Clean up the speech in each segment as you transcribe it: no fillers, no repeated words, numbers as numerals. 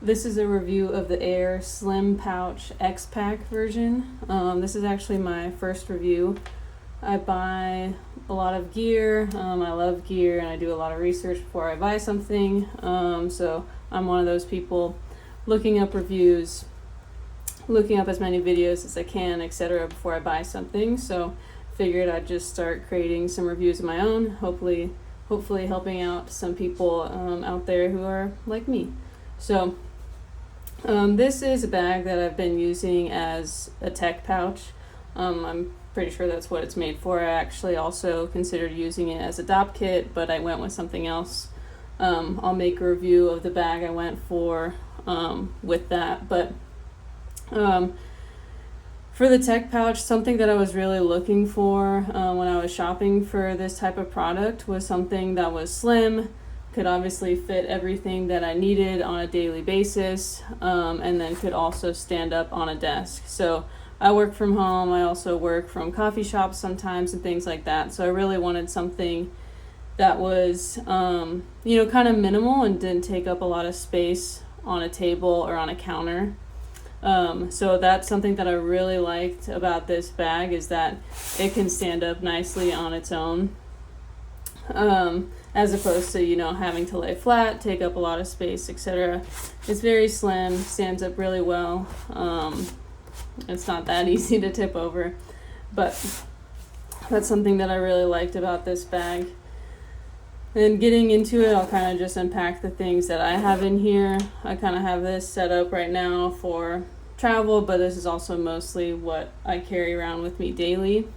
This is a review of the Aer Slim Pouch X-Pac version. This is actually my first review. I buy a lot of gear. I love gear and I do a lot of research before I buy something. So I'm one of those people looking up reviews, looking up as many videos as I can, etc. before I buy something. So figured I'd just start creating some reviews of my own, hopefully helping out some people out there who are like me. So this is a bag that I've been using as a tech pouch. I'm pretty sure that's what it's made for. I actually also considered using it as a dop kit, but I went with something else. I'll make a review of the bag I went for with that. But for the tech pouch, something that I was really looking for when I was shopping for this type of product was something that was slim, could obviously fit everything that I needed on a daily basis, and then could also stand up on a desk. So I work from home, I also work from coffee shops sometimes and things like that. So I really wanted something that was, kind of minimal and didn't take up a lot of space on a table or on a counter. So that's something that I really liked about this bag, is that it can stand up nicely on its own. As opposed to, having to lay flat, take up a lot of space, etc. It's very slim, stands up really well. It's not that easy to tip over, but that's something that I really liked about this bag. And getting into it, I'll kind of just unpack the things that I have in here. I kind of have this set up right now for travel, but this is also mostly what I carry around with me daily.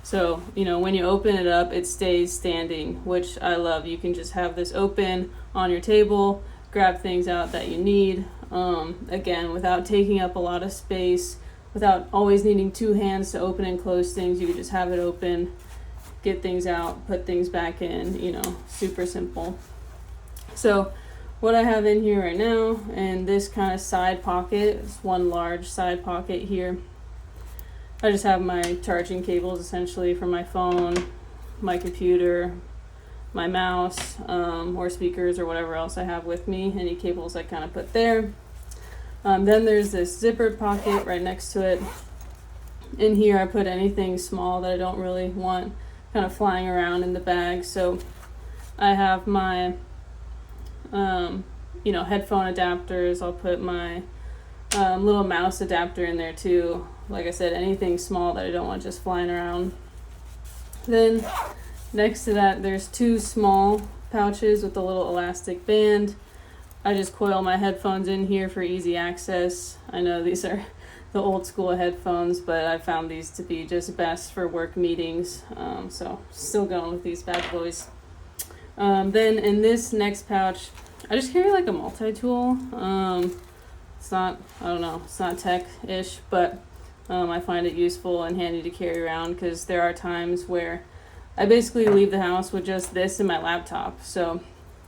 So, when you open it up, it stays standing, which I love. You can just have this open on your table, grab things out that you need, again, without taking up a lot of space, without always needing two hands to open and close things. You can just have it open, get things out, put things back in, super simple. So what I have in here right now, and this kind of side pocket, is one large side pocket here. I just have my charging cables essentially for my phone, my computer, my mouse, or speakers or whatever else I have with me, any cables I kind of put there. Then there's this zippered pocket right next to it. In here I put anything small that I don't really want kind of flying around in the bag. So I have my headphone adapters. I'll put my little mouse adapter in there too. Like I said, anything small that I don't want just flying around. Then next to that, there's two small pouches with a little elastic band. I just coil my headphones in here for easy access. I know these are the old school headphones, but I found these to be just best for work meetings. So still going with these bad boys. Then in this next pouch, I just carry like a multi-tool. It's not tech-ish, but I find it useful and handy to carry around, because there are times where I basically leave the house with just this and my laptop. So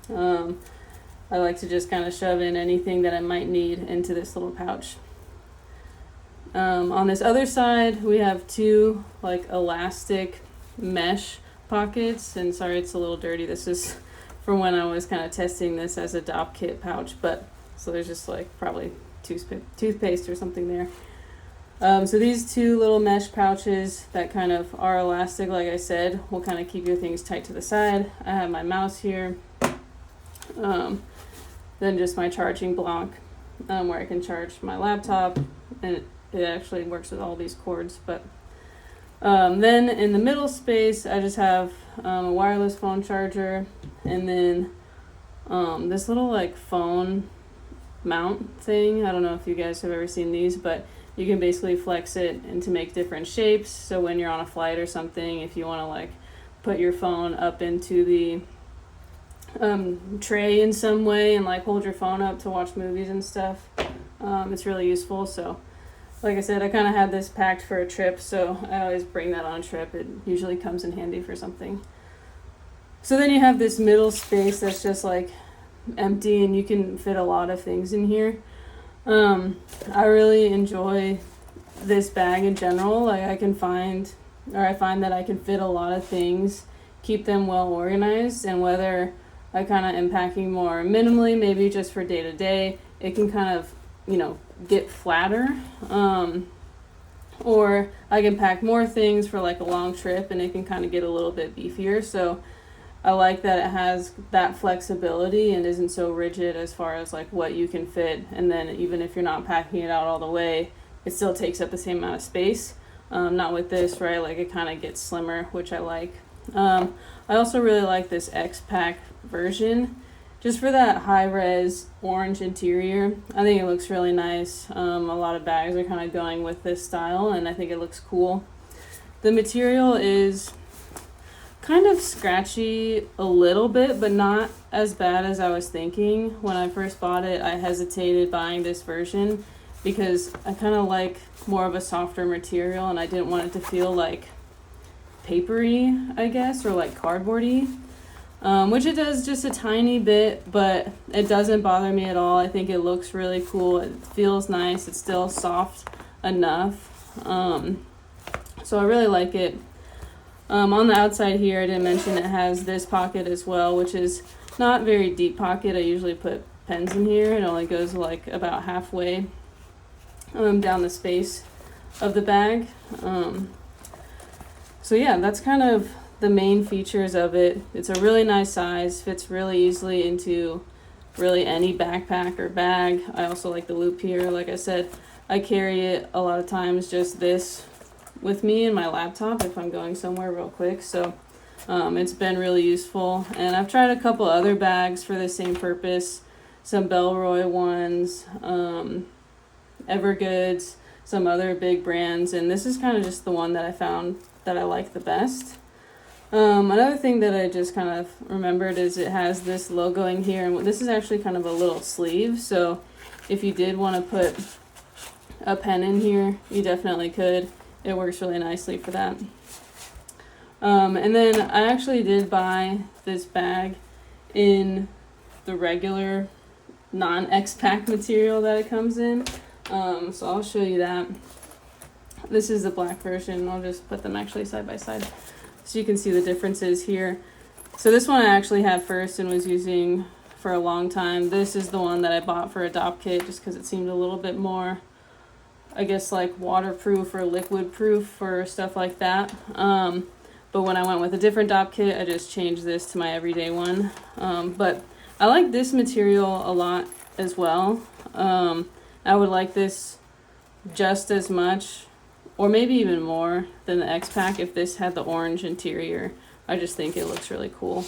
I like to just kind of shove in anything that I might need into this little pouch. On this other side, we have two like elastic mesh pockets, and sorry it's a little dirty. This is from when I was kind of testing this as a dop kit pouch, but so there's just like probably toothpaste or something there. So these two little mesh pouches that kind of are elastic, like I said, will kind of keep your things tight to the side. I have my mouse here, then just my charging block where I can charge my laptop, and it actually works with all these cords. But then in the middle space, I just have a wireless phone charger, and then this little like phone mount thing. I don't know if you guys have ever seen these, but you can basically flex it and to make different shapes. So when you're on a flight or something, if you want to like put your phone up into the tray in some way and like hold your phone up to watch movies and stuff, it's really useful. So like I said, I kind of had this packed for a trip, so I always bring that on a trip. It usually comes in handy for something. So then you have this middle space that's just like empty, and you can fit a lot of things in here. I really enjoy this bag in general. Like I find that I can fit a lot of things, keep them well organized, and whether I kind of am packing more minimally, maybe just for day to day, it can kind of, you know, get flatter. Or I can pack more things for like a long trip and it can kind of get a little bit beefier. So I like that it has that flexibility and isn't so rigid as far as like what you can fit. And then even if you're not packing it out all the way, it still takes up the same amount of space. Not with this, right? Like it kind of gets slimmer, which I like. I also really like this X-Pac version, just for that high-res orange interior. I think it looks really nice. A lot of bags are kind of going with this style, and I think it looks cool. The material is kind of scratchy a little bit, but not as bad as I was thinking. When I first bought it, I hesitated buying this version because I kind of like more of a softer material, and I didn't want it to feel like papery, I guess, or like cardboardy, which it does just a tiny bit, but it doesn't bother me at all. I think it looks really cool. It feels nice. It's still soft enough. So I really like it. On the outside here, I didn't mention it has this pocket as well, which is not very deep pocket. I usually put pens in here. It only goes like about halfway down the space of the bag. So yeah, that's kind of the main features of it. It's a really nice size, fits really easily into really any backpack or bag. I also like the loop here. Like I said, I carry it a lot of times just this with me and my laptop if I'm going somewhere real quick. So it's been really useful. And I've tried a couple other bags for the same purpose, some Bellroy ones, Evergoods, some other big brands, and this is kind of just the one that I found that I like the best. Another thing that I just kind of remembered is it has this logoing here, and this is actually kind of a little sleeve, so if you did want to put a pen in here, you definitely could. It works really nicely for that. And then I actually did buy this bag in the regular non-X-Pac material that it comes in. So I'll show you that. This is the black version. I'll just put them actually side by side so you can see the differences here. So this one I actually had first and was using for a long time. This is the one that I bought for a Adopt Kit just because it seemed a little bit more, I guess, like waterproof or liquid proof or stuff like that. But when I went with a different Adopt Kit, I just changed this to my everyday one. But I like this material a lot as well. I would like this just as much, or maybe even more, than the X-Pac if this had the orange interior. I just think it looks really cool.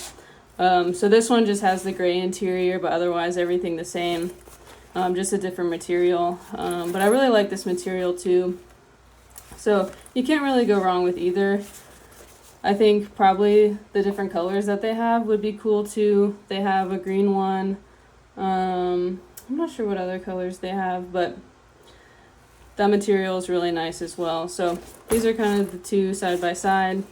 So this one just has the gray interior, but otherwise everything the same. Just a different material. But I really like this material too. So you can't really go wrong with either. I think probably the different colors that they have would be cool too. They have a green one. I'm not sure what other colors they have, but that material is really nice as well. So these are kind of the two side by side.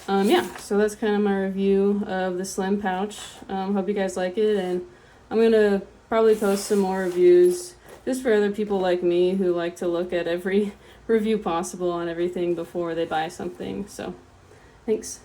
Yeah, so that's kind of my review of the Slim Pouch. Hope you guys like it, and I'm going to probably post some more reviews just for other people like me who like to look at every review possible on everything before they buy something. So thanks.